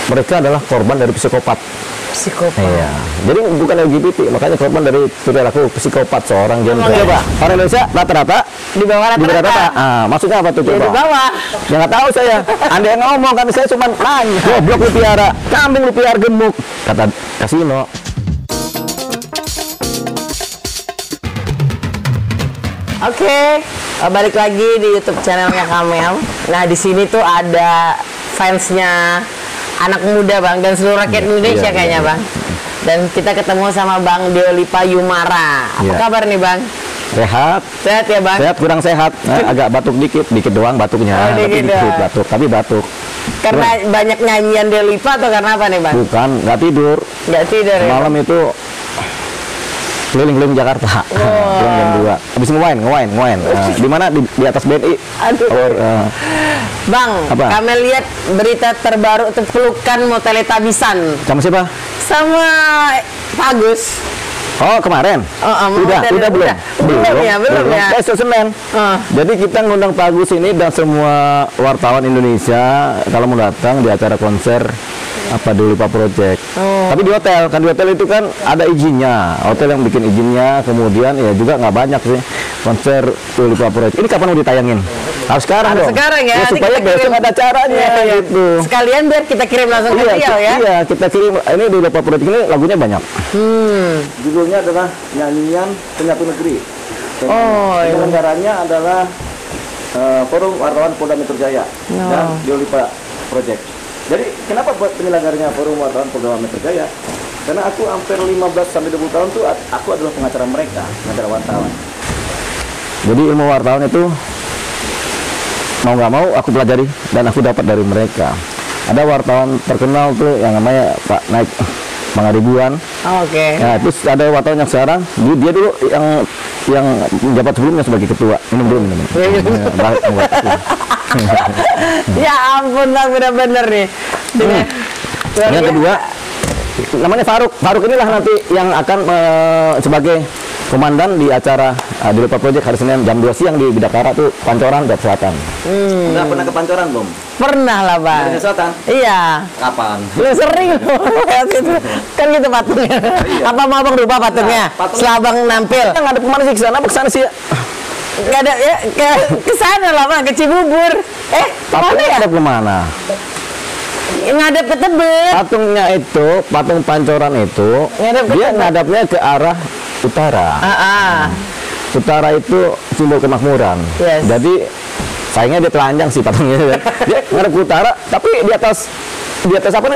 mereka adalah korban dari psikopat. Psikopat. Iya. Jadi bukan LGBT, makanya korban dari perilaku psikopat seorang gender. Coba, orang Indonesia rata-rata Di bawah rata-rata. Maksudnya apa tuh Ya, coba? di bawah. Ya nggak tahu saya. Anda yang ngomong kan saya cuma nanya. Goblok lu piara, kambing lu piara gemuk, kata Kasino. Oke, balik lagi di YouTube channelnya Kamel. Nah, di sini tuh ada fansnya anak muda, Bang, dan seluruh rakyat Indonesia kayaknya, Bang. Dan kita ketemu sama Bang Deolipa Yumara. Apa kabar nih, Bang? Sehat. Sehat ya, Bang? Sehat, kurang sehat. Agak batuk dikit doang batuknya. Oh, dikit batuk, tapi batuk. Karena banyak nyanyian Deolipa atau karena apa nih, Bang? Bukan, nggak tidur. Nggak tidur ya? Malam itu keliling-keliling Jakarta. Pulang jam 2. Habis ngewain. Di mana? Di atas BNI. Aduh. Bang, Apa? kami lihat berita terbaru untuk pelukan mau teletabisan Sama siapa? sama Pak Agus. Oh, kemarin? Udah belum? Belum ya. Besok Senin. Jadi kita ngundang Pak Agus ini dan semua wartawan Indonesia kalau mau datang di acara konser Deolipa Project. Tapi di hotel, kan di hotel itu kan ada izinnya. Hotel yang bikin izinnya, kemudian ya juga nggak banyak sih konser Deolipa Project. Ini kapan mau ditayangin? Harus sekarang dong. Sekarang ya. Supaya besok ada acaranya gitu. Sekalian biar kita kirim langsung ke Riau ya. Iya, kita kirim. Ini Deolipa Project ini lagunya banyak. Judulnya adalah Nyanyian Penyatu Negeri. Penyelenggaranya adalah Forum Wartawan Polda Metro Jaya dan Deolipa Project. Jadi kenapa buat penyelenggaranya Forum Wartawan Polda Metro Jaya? Karena aku hampir 15-20 tahun tuh aku adalah pengacara mereka, pengacara wartawan. Jadi ilmu wartawan itu mau nggak mau aku pelajari dan aku dapat dari mereka. Ada wartawan terkenal tuh yang namanya Pak Naik Mangaribuan. Oke. Nah, terus ada wartawan yang sekarang dia dulu yang menjabat sebelumnya sebagai ketua. Minum dulu. Ya ampun, Bang, bener-bener nih. Yang kedua namanya Faruk. Faruk inilah nanti yang akan sebagai komandan di acara Deolipa Project hari Senin jam 2 siang di Bidakara tuh Pancoran, Jakarta Selatan. Udah pernah ke Pancoran belum? Pernah lah, Bang. Jakarta Selatan? Iya. Kapan? Lu sering lihat itu. Kan gitu patungnya. Apa mau Abang lupa patungnya? Setelah Abang nampil. Nggak ada kemana sih, ke sana sih ya? Nggak ada ya, ke sana lah, Bang, ke Cibubur. Kemana ya? Ada kemana? Ngadep ke Tebet. Patungnya itu, patung Pancoran itu, dia ngadapnya ke arah utara. Utara itu simbol kemakmuran. Yes. Jadi sayangnya dia telanjang sih patungnya. Dia ngadap ke utara, tapi di atas apa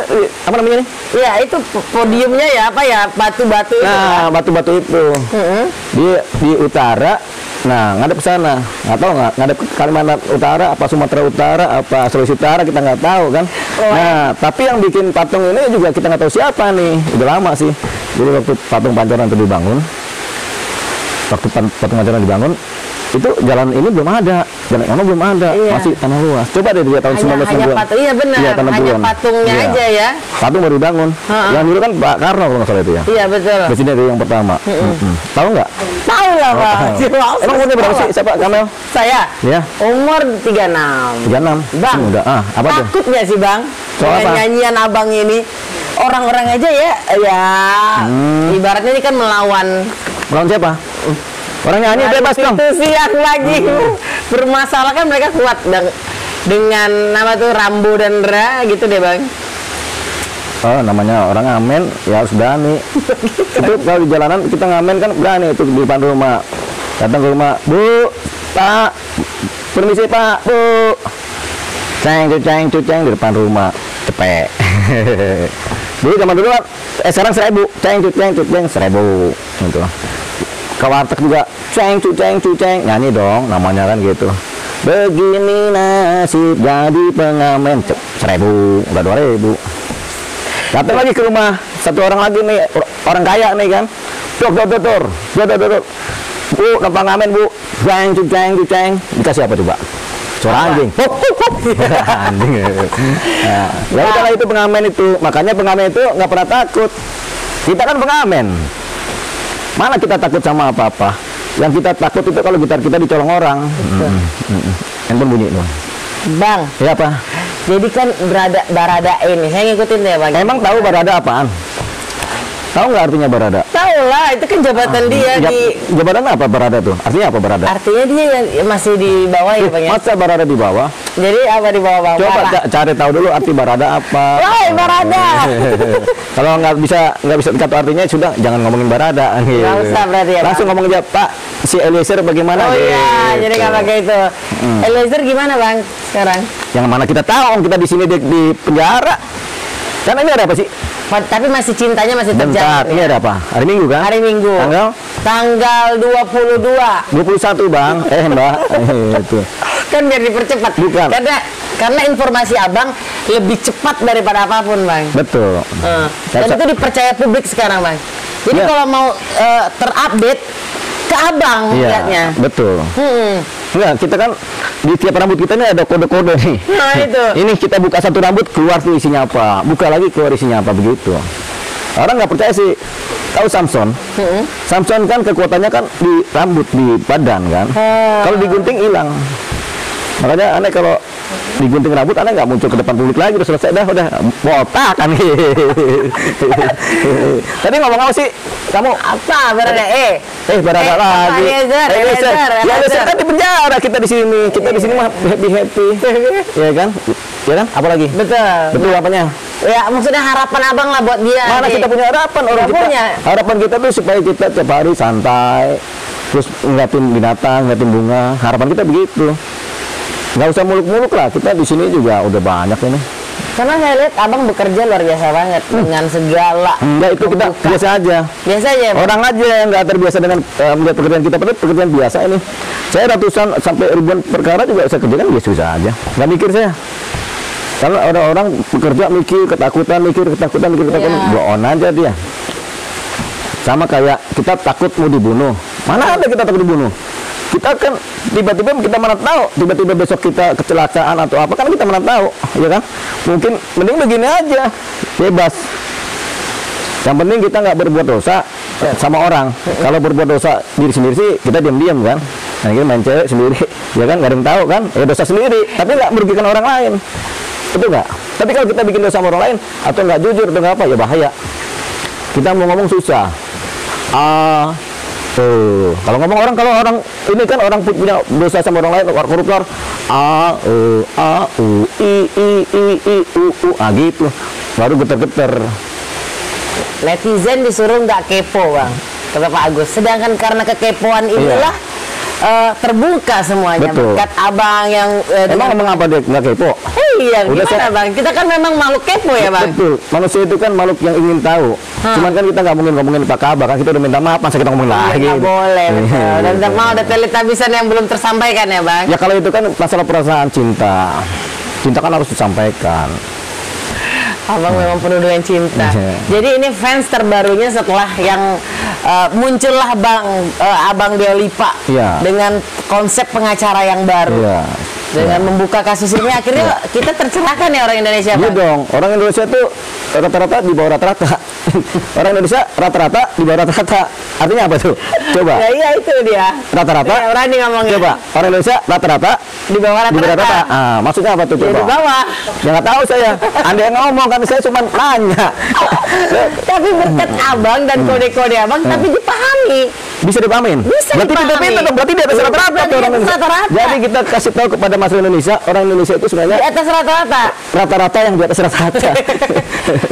namanya nih? Ya itu podiumnya ya, apa ya, batu-batu itu. Nah, batu-batu itu. Di utara. Nah, ngadep ke sana. Nggak tahu ngadep ke Kalimantan Utara, apa Sumatera Utara, apa Sulawesi Utara, kita nggak tahu kan. Nah, tapi yang bikin patung ini juga kita nggak tahu siapa nih. Udah lama sih. Jadi waktu patung Pancoran itu dibangun, itu jalan ini belum ada, jalan ono belum ada, masih tanah luas. Coba deh dia tahun 1990-an. Iya benar, hanya patungnya aja ya. Patung baru dibangun. Yang dulu kan Pak Karno kalau nggak salah itu ya. Iya betul. Presiden itu yang pertama. Tahu nggak? Tahu lah, Pak. Emang umurnya berapa sih, siapa Kamel? Saya? Ya. Umur 36. 36. Bang. Udah. Apa tuh? Takut nggak sih, Bang? Dengan nyanyian Abang ini. Orang-orang aja ya, ibaratnya ini kan melawan siapa? Orang nyanyi bebas dong. Itu sih yang lagi bermasalah kan, mereka kuat dengan nama tuh Rambo dan Ra gitu deh, Bang. Oh, namanya orang ngamen ya harus berani. Itu kalau di jalanan kita ngamen kan berani, itu di depan rumah. Datang ke rumah, Bu, Pak, permisi Pak, Bu. Ceng di depan rumah, cepet. Dulu zaman dulu sekarang 1000, ceng 1000 gitu. Ke warteg juga ceng nyanyi dong, namanya kan gitu. Begini nasib jadi pengamen, 1000, udah 2000. Datang lagi ke rumah satu orang lagi nih, orang kaya nih kan. Dor. Bu, numpang ngamen, Bu. Ceng. Dikasih apa coba? Suara anjing. Anjing. Nah, lalu kalau itu pengamen itu, makanya pengamen itu nggak pernah takut. Kita kan pengamen. Mana kita takut sama apa-apa? Yang kita takut itu kalau gitar kita dicolong orang. Handphone bunyi tuh. Bang. Ya apa? Jadi kan Baradae ini, saya ngikutin deh bang. Emang tahu Barada apaan? Tahu nggak artinya Barada? Tahu lah, itu kan jabatan dia di. Jabatan apa Barada tuh? Artinya apa Barada? Artinya dia yang masih di bawah ya bang ya. Masa Barada di bawah? Jadi apa di bawah bang? Coba cari tahu dulu arti Barada apa. Wah, Barada. Kalau nggak bisa dikatakan artinya sudah jangan ngomongin Barada. Nggak usah berarti ya. Langsung ngomong aja Pak, si Eliezer bagaimana? Oh iya, jadi nggak pakai itu. Eliezer gimana bang sekarang? Yang mana kita tahu, kita di sini di penjara. Karena ini ada apa sih? Tapi masih cintanya masih Bentar, terjadi. ini ada apa? Hari Minggu kan? Hari Minggu. Tanggal 22. 21 bang. Mbak. Itu. Kan biar dipercepat. Bukan. Karena informasi abang lebih cepat daripada apapun bang. Betul. Dan itu dipercaya publik sekarang bang. Jadi kalau mau terupdate ke abang lihatnya. Betul. Enggak, kita kan di tiap rambut kita ini ada kode-kode nih. Nah itu. Ini kita buka satu rambut, keluar tuh isinya apa. Buka lagi, keluar isinya apa, begitu. Orang nggak percaya sih. Tahu Samson? Samson kan kekuatannya kan di rambut, di badan kan. Kalau digunting hilang. Makanya aneh kalau digunting rambut, aneh nggak muncul ke depan publik lagi, udah selesai udah botak kan. Tadi ngomong apa sih? Kamu apa Baradae? Barada lagi. Eliezer kan di penjara, kita di sini. Kita di sini mah happy. Iya kan? Ya kan? Apalagi? Betul apanya? Ya maksudnya harapan abang lah buat dia. Mana kita punya harapan orang kita? Punya. Harapan kita tuh supaya kita tiap hari santai, terus ngeliatin binatang, ngeliatin bunga. Harapan kita begitu. Nggak usah muluk-muluk lah. Kita di sini juga udah banyak ini. Karena saya lihat abang bekerja luar biasa banget dengan segala. Enggak, itu kita biasa aja. Biasa aja. Bang? Orang aja yang nggak terbiasa dengan melihat pekerjaan kita, padahal pekerjaan biasa ini. Saya ratusan sampai ribuan perkara juga saya kerjakan biasa aja. Nggak mikir saya. Kalau orang-orang bekerja mikir ketakutan, blow on aja dia. Sama kayak kita takut mau dibunuh. Mana ada kita takut dibunuh? Kita kan tiba-tiba kita mana tahu, tiba-tiba besok kita kecelakaan atau apa, kan kita mana tahu, ya kan? Mungkin mending begini aja, bebas. Yang penting kita nggak berbuat dosa sama orang. Kalau berbuat dosa diri sendiri sih kita diam-diam kan. Nah kita main cewek sendiri, ya kan, nggak ada yang tahu kan? Ya dosa sendiri, tapi nggak merugikan orang lain. Betul nggak? Tapi kalau kita bikin dosa sama orang lain atau nggak jujur atau nggak apa, ya bahaya. Kita mau ngomong susah. Kalau ngomong orang, kalau orang ini kan orang punya dosa sama orang lain, orang koruptor, gitu, baru geter-geter. Netizen disuruh nggak kepo bang, kata Pak Agus. Sedangkan karena kekepoan inilah terbuka semuanya. Betul. Berkat abang yang emang ngomong apa dia nggak kepo? Iya, gimana bang? Kita kan memang makhluk kepo ya bang. Betul. Manusia itu kan makhluk yang ingin tahu. Cuman kan kita nggak mungkin ngomongin Pak Kabar kan, kita udah minta maaf, masa kita ngomongin lagi. Nggak boleh. Betul. Dan mau ada teletabisan yang belum tersampaikan ya bang. Ya kalau itu kan masalah perasaan cinta. Cinta kan harus disampaikan. Abang memang penuh dengan cinta. Jadi ini fans terbarunya setelah yang muncullah Abang Deo Lipa dengan konsep pengacara yang baru. Dengan membuka kasus ini akhirnya kita tercerahkan ya orang Indonesia. Iya dong, orang Indonesia tuh rata-rata di bawah rata-rata. Orang Indonesia rata-rata di bawah rata-rata. Artinya apa tuh? Coba. Ya iya itu dia. Rata-rata. Ya, berani ngomongnya. Coba. Orang Indonesia rata-rata di bawah rata-rata. Maksudnya apa tuh? Coba. Ya, di bawah. Ya nggak tahu saya. Anda yang ngomong kan, saya cuma nanya. Tapi berkat abang dan kode-kode abang, tapi dipahami. Bisa dipahamin? Bisa berarti dipahami. Berarti di atas rata-rata tuh orang Indonesia. Jadi kita kasih tahu kepada masyarakat Indonesia, orang Indonesia itu sebenarnya di atas rata-rata. Rata-rata yang di atas rata-rata.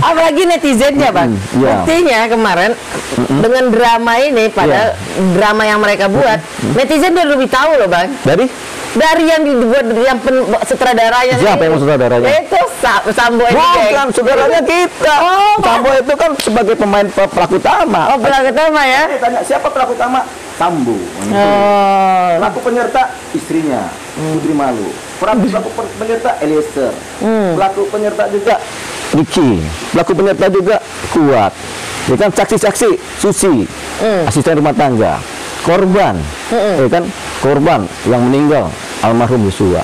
Apalagi netizennya bang. Buktinya kemarin dengan drama ini, pada drama yang mereka buat, netizen udah lebih tahu loh bang. Dari yang dibuat yang sutradaranya. Siapa yang sutradaranya? Itu Sambo ini. Bukan, saudaranya kita. Sambo itu kan sebagai pemain pelaku utama. Oh, pelaku utama ya? Tanya siapa pelaku utama? Sambo. Pelaku penyerta istrinya, Putri Malu. Pelaku penyerta Eliezer. Pelaku penyerta juga Ricky. Pelaku penyerta juga Kuat. Ya kan, saksi-saksi Susi, asisten rumah tangga. Korban, ya kan, korban yang meninggal almarhum Yosua.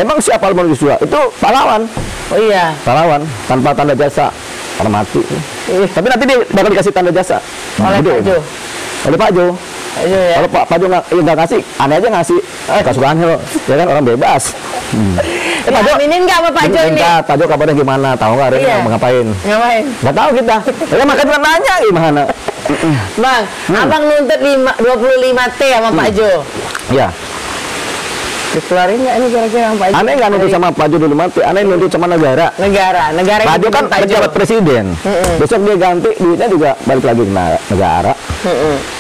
Emang siapa almarhum Yosua? Itu pahlawan. Oh iya. Pahlawan tanpa tanda jasa, karena mati. Tapi nanti dia bakal dikasih tanda jasa. Oleh Pak Jo. Oleh Pak Jo. Ya. Kalau Pak Jo nggak ngasih, aneh aja ngasih. Kasukan lo, ya kan, orang bebas. Pak Jo, Diaminin nggak sama Pak Jo ini? Pak Jo kabarnya gimana? Tahu nggak hari ini Iya. mau ngapain? Ngapain? Nggak tahu kita. Ya makanya bukan nanya gimana. Bang, abang nuntut 25T sama Pak Jo. Ya, Dikeluarin nggak ini kira-kira sama Pak Jo? aneh nggak nuntut sama Pak Jo dulu mati. Aneh nuntut sama negara. Negara yang Pak Jo kan dipimpin Pak Jo. pejabat presiden. Besok dia ganti duitnya juga balik lagi ke negara.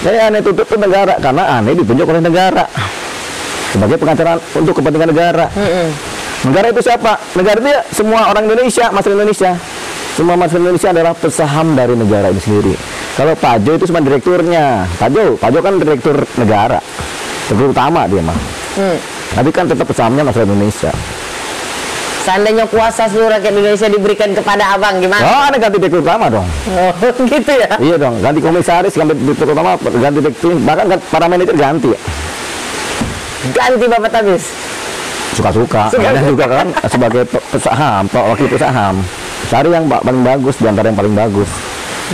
Jadi aneh tutup ke negara karena aneh ditunjuk oleh negara sebagai pengacara untuk kepentingan negara. Negara itu siapa? Negara itu ya semua orang Indonesia, masyarakat Indonesia. Semua masyarakat Indonesia adalah pesaham dari negara itu sendiri. Kalau Pak Jo itu cuma direkturnya. Pak Jo kan direktur negara, direktur utama dia mah. Tapi kan tetap pesahamnya masyarakat Indonesia. Seandainya kuasa seluruh rakyat Indonesia diberikan kepada abang, gimana? Oh, ada ganti direktur utama dong. Oh, gitu ya? Iya dong, ganti komisaris, ganti direktur utama, ganti direktur, bahkan para manajer ganti. Ganti Bapak Tabis. Suka-suka, makanya juga kan sebagai pesaham, wakil pesaham. Cari yang paling bagus, di antara yang paling bagus.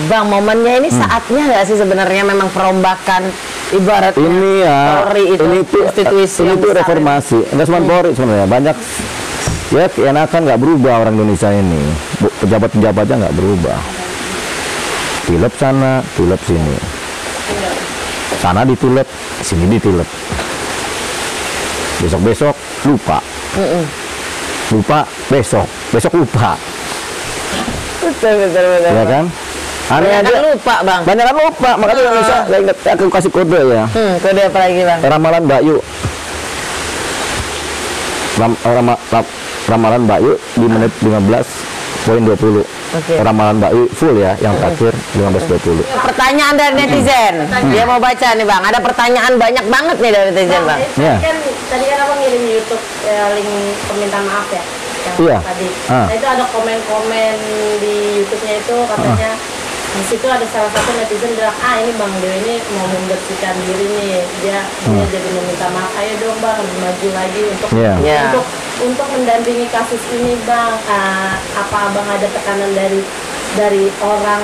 Bang, momennya ini saatnya nggak sih sebenarnya memang perombakan ibaratnya Ini ya, Polri itu institusi ini yang tuh besar reformasi. Enggak cuma Polri sebenarnya, banyak ya keenakan nggak berubah orang Indonesia ini. Pejabat-pejabatnya nggak berubah. Tilep sana, tilep sini. Sana ditulep, sini ditulep. Besok-besok lupa. Lupa besok lupa. Betul. Ya kan? Aneh Banyak aja. kan lupa, Bang. Banyak kan lupa, makanya Indonesia nggak ingat. Aku kasih kode ya. Kode apa lagi, Bang? Ramalan Mbak Yu. Ramalan Mbak Yu di menit 15.20. Oke. Ramalan Mbak Yu full ya, yang terakhir 15.20. Pertanyaan dari netizen. Dia mau baca nih, Bang. Ada pertanyaan banyak banget nih dari netizen, Bang. Iya. Tadi kan abang ngirim di YouTube link permintaan maaf ya, yang Iya. tadi. Ah. Nah itu ada komen-komen di YouTube-nya itu katanya di situ ada salah satu netizen bilang, ini Bang Dew ini mau membersihkan diri nih, dia jadi meminta maaf, ayo dong Bang maju lagi untuk Iya. Iya. untuk mendampingi kasus ini Bang. Apa Abang ada tekanan dari orang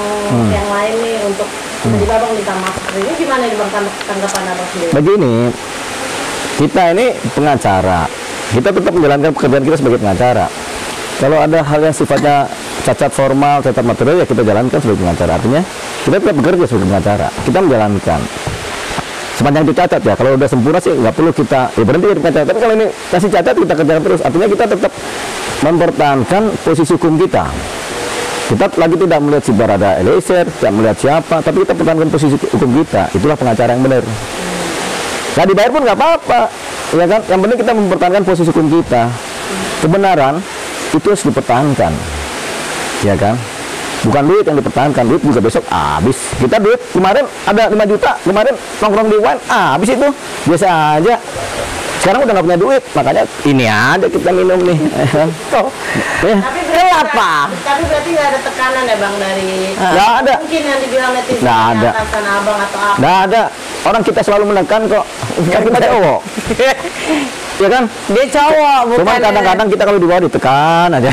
yang lain nih untuk tiba-tiba Abang minta maaf seperti ini, gimana nih Bang tanggapan Abang sendiri? Begini, kita ini pengacara, kita tetap menjalankan pekerjaan kita sebagai pengacara. Kalau ada hal yang sifatnya cacat formal, cacat material, ya kita jalankan sebagai pengacara. Artinya kita tetap bekerja sebagai pengacara, kita menjalankan. Sepanjang itu cacat ya, kalau udah sempurna sih nggak perlu kita berhenti jadi pengacara. Tapi kalau ini kasih cacat kita kerjakan terus. Artinya kita tetap mempertahankan posisi hukum kita. Kita lagi tidak melihat si Barada Eliezer, tidak melihat siapa, tapi kita pertahankan posisi hukum kita. Itulah pengacara yang benar. Nggak dibayar pun nggak apa-apa, ya kan? Yang penting kita mempertahankan posisi hukum kita. Kebenaran itu harus dipertahankan, ya kan? Bukan duit yang dipertahankan, duit juga besok habis. Kita duit kemarin ada 5 juta, kemarin nongkrong di wine, habis itu biasa aja. Sekarang udah nggak punya duit, makanya ini aja kita minum nih. Tuh. Ya. Kenapa? Tapi berarti nggak ada tekanan ya Bang dari Nggak ada. mungkin yang dibilang netizen Nggak ada. atasan Abang atau apa? Nggak ada. Orang kita selalu menekan kok. Kan kita cowok, ya kan? Dia cowok, bukan. Cuma kadang-kadang kita kalau di bawah ditekan aja.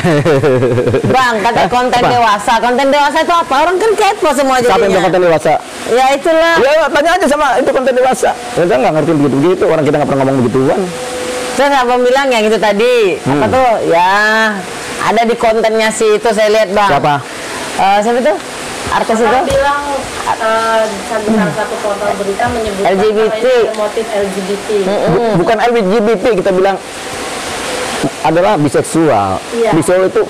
Bang, kata konten Apa? dewasa. Konten dewasa itu apa? Orang kan kepo semua Siapa yang bilang jadinya. konten dewasa? Ya itulah. Ya tanya aja sama itu konten dewasa. Kita nggak ngerti begitu-begitu. Orang kita nggak pernah ngomong begituan. Terus apa bilang yang itu tadi? Apa tuh? Ya, ada di kontennya sih itu saya lihat, Bang. Siapa? Siapa tuh? Artis itu? Abang bilang salah satu portal berita menyebutkan LGBT. kalau ini ada motif LGBT. Bukan LGBT, kita bilang adalah biseksual. Iya. Biseksual itu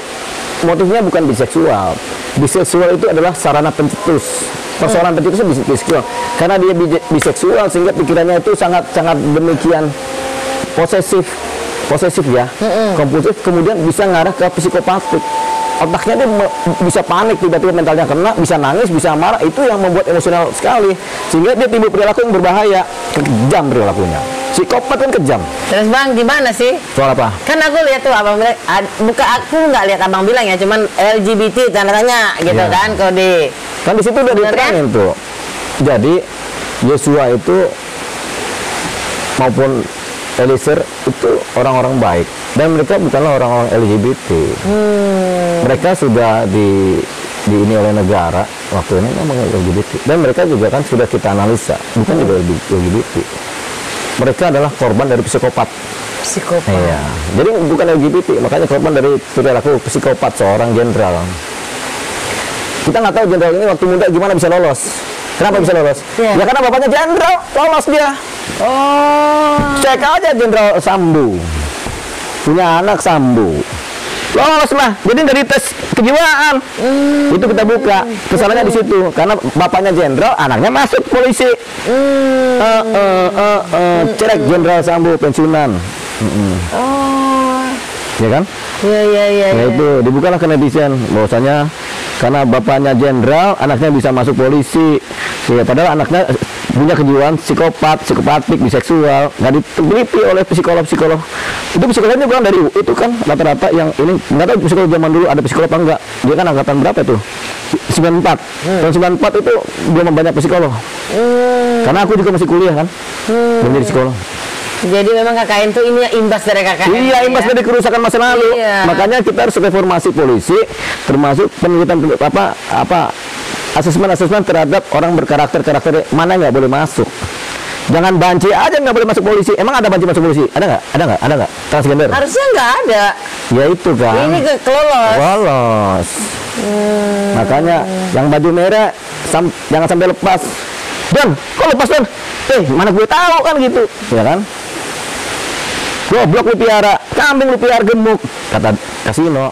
motifnya bukan biseksual. Biseksual itu adalah sarana pencetus. Persoalan pencetusnya biseksual. Karena dia biseksual sehingga pikirannya itu sangat demikian posesif ya, kompulsif, kemudian bisa ngarah ke psikopatik. Otaknya dia bisa panik, tiba-tiba mentalnya kena, bisa nangis, bisa marah, itu yang membuat emosional sekali, sehingga dia timbul perilaku yang berbahaya, kejam perilakunya. Psikopat kan kejam. Terus Bang, gimana sih? Soal apa? Kan aku lihat tuh abang bilang, bukan aku nggak lihat abang bilang ya, cuman LGBT tanda tanya gitu Iya. kan kode. Kan di situ udah Bener diterangin tuh. Jadi Yosua itu maupun Eliezer itu orang-orang baik dan mereka bukanlah orang-orang LGBT. Mereka sudah di ini oleh negara waktu ini namanya LGBT dan mereka juga kan sudah kita analisa bukan juga LGBT. Mereka adalah korban dari psikopat. Psikopat. Iya. Jadi bukan LGBT, makanya korban dari perilaku psikopat seorang jenderal. Kita nggak tahu jenderal ini waktu muda gimana bisa lolos. Kenapa bisa lolos? Iya. Ya karena bapaknya jenderal, lolos dia. Oh. Cek aja Jenderal Sambu. Punya anak Sambu. Lolos lah. Jadi dari tes kejiwaan. Itu kita buka. Kesalahannya di situ. Karena bapaknya jenderal, anaknya masuk polisi. Cek Jenderal Sambu pensiunan. Oh. Ya kan? Iya. Ya itu dibukalah ke netizen bahwasanya karena bapaknya jenderal, anaknya bisa masuk polisi. Ya, padahal anaknya punya kejiwaan psikopatik, biseksual, nggak diteliti oleh psikolog. Itu psikolognya bukan dari itu kan rata-rata yang ini nggak tahu psikolog zaman dulu ada psikolog apa enggak. Dia kan angkatan berapa tuh? 94. Tahun 94 itu belum banyak psikolog. Karena aku juga masih kuliah kan, menjadi psikolog. Jadi memang KKN tuh ini imbas dari KKN. Iya, imbas dari kerusakan masa lalu. Iya. Makanya kita harus reformasi polisi, termasuk penelitian asesmen terhadap orang berkarakter mana nggak boleh masuk. Jangan banci aja nggak boleh masuk polisi. Emang ada banci masuk polisi? Ada nggak? Transgender? Harusnya nggak ada. Ya itu kan. Ini kelolos. Lolos. Makanya yang baju merah jangan sampai lepas. Don, kok lepas Don? Mana gue tahu kan gitu, ya kan? Goblok lu piara, kambing lu piara gemuk, kata Kasino.